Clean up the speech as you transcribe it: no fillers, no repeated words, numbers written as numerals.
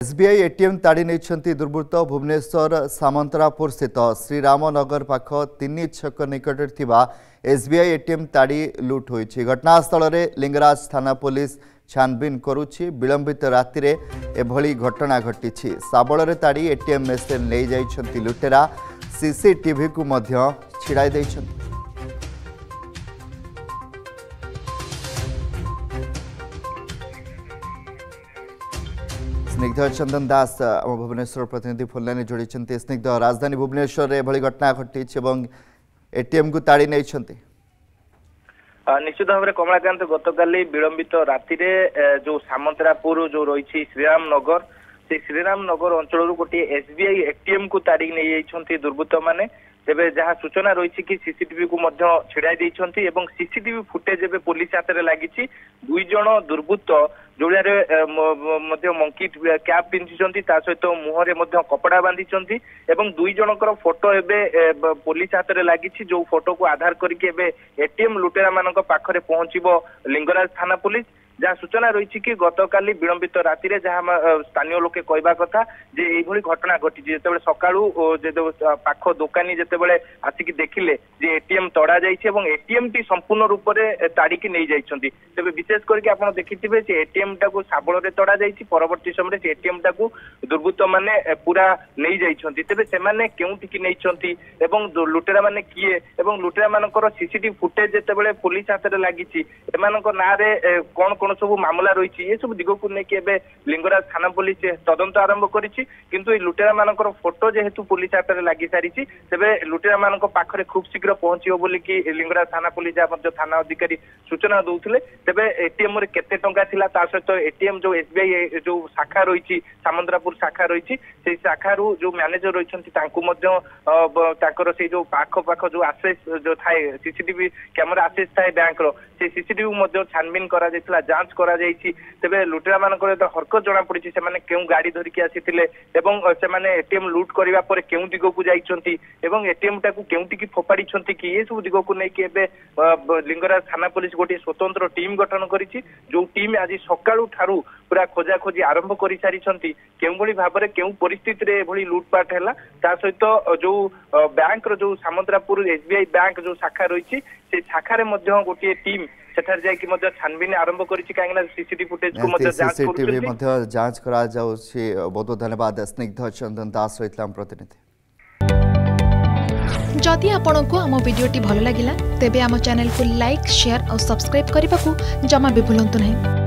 SBI ATM ताड़ी नहीं दुर्बृत्त भुवनेश्वर सामंतरापुर स्थित श्रीरामनगर पाख 3 छक निकट थिबा एसबीआई एटीएम ताड़ी लुट होईछि। घटनास्थल में लिंगराज थाना पुलिस छानबीन करुछि। विलंबित राति रे एभली घटना घटिछि। साबल ताड़ी एटीएम मेसिन ले जाइछन्ति लुटेरा। सीसीटीवी को मध्य छिड़ाई दैछन्ति। स्निग्ध चंदन दास आम भुवनेश्वर प्रतिनिधि फोन लाइन जोड़ी। स्निग्ध, राजधानी भुवनेश्वर रे एभली घटना घटी एटीएम को ताड़ी नहीं निश्चित भाव में कमलाकांत गतकाली विलंबित राति जो सामंतरापुर जो रही श्रीरामनगर से श्रीरामनगर अंचल गोटे एसबीआई एटीएम को ताड़ी नहीं दुर्बृत्त माने। तेबे जहाँ सूचना रही कि सीसीटीवी को छिड़ाई देइछन्ति एवं सीसीटीवी फुटेज एबे पुलिस हाथ में लगी। 2 जण दुर्बृत्त जोड़िया मंकी कैप पिंधिछन्ति ता सहित मुहरे कपड़ा बांधिछन्ति एवं 2 जनकर फोटो एबे पुलिस हाथ में लगी। जो फोटो को आधार करके एबे एटीएम लुटेरा मानक पाखरे पहुंचीबो लिंगराज थाना पुलिस। जहाँ सूचना रही कि गतकाली विलंबित राति रे जहाँ स्थानीय लोके कहवा कथा जे एभली घटना घटी जेतेबेले सकाळू पाख दोकानी जेतेबेले आसिक देखिले जे एटीएम तड़ा जाइछि एवं एटीएम टी संपूर्ण रूप से ताड़िकी नहीं जाइछन्ति। तेबे विशेष करके आपण देखिथिबे जे एटीएम टाको साबल रे तड़ा जाइछि। परवर्ती समय से एटीएम टाको दुर्बृत्त माने पूरा नहीं जाइछन्ति। तेबे से माने केउठी की नैछन्ति एवं लुटेरा माने किए एवं लुटेरा मानकर सीसीटीवी फुटेज जेतेबेले पुलिस हाथ में लगी एमानक नारे कोन कोन सब मामला रही ये सब दिग को लेकिन लिंगराज थाना पुलिस तदंत आरंभ करिछि। किंतु लुटेरा मानकर फोटो जेहेतु पुलिस हाथ में लगी सारी तेबे लुटेरा मानक पाखरे खूब शीघ्र पहुंचो बोली कि लिंगराज थाना पुलिस थाना अधिकारी सूचना दौले। तेबे एटीएम रे केते टंका थिला ता सहित एटीएम जो एसबीआई जो शाखा रही सामंतरापुर शाखा रही से शाखारू जो मैनेजर रही जो पाख पाख जो आसेस जो थाए सीसीटीवी कैमेरा आसेस थाए बैंक रो से सीसीटीवी छानबीन करा जायतिला जांच करा जायछि। तेबे लुटेरा मानकर हरकत जना पड़ी से माने केउ गाड़ी धरिकी आसीथिले एवं से माने एटीएम लूट करिवा परे केउ दिगो को जाइछन्ति एवं एटीएम टाकू केउटी की फोपाड़ी छन्ति कि ये सब दिगो को नै कि एबे लिंगराज थाना पुलिस गोटे स्वतंत्र टीम गठन करिछि। जो टीम आज सकाळू ठारू पूरा खोजा खोजी आरंभ करि सारी छन्ति केउ भली भाबरे केउ परिस्थिति रे भली लूटपाट हैला ता सहित जो बैंक रो जो सामंतरापुर एसबीआई बैंक जो शाखा रही से शाखा रे मध्य गोटे टीम सेठार जायकि छानबीन आरंभ करिछि कांगना सीसीटीवी फुटेज को जांच करा जाउछि। बहुत बहुत धन्यवाद स्निग्ध चंदन दास रहितलाम प्रतिनिधि। जदि आपंक आम भिडी भल लगा तेब आम चैनल को लाइक शेयर और सब्सक्राइब करने को जमा भी भूलु नहीं।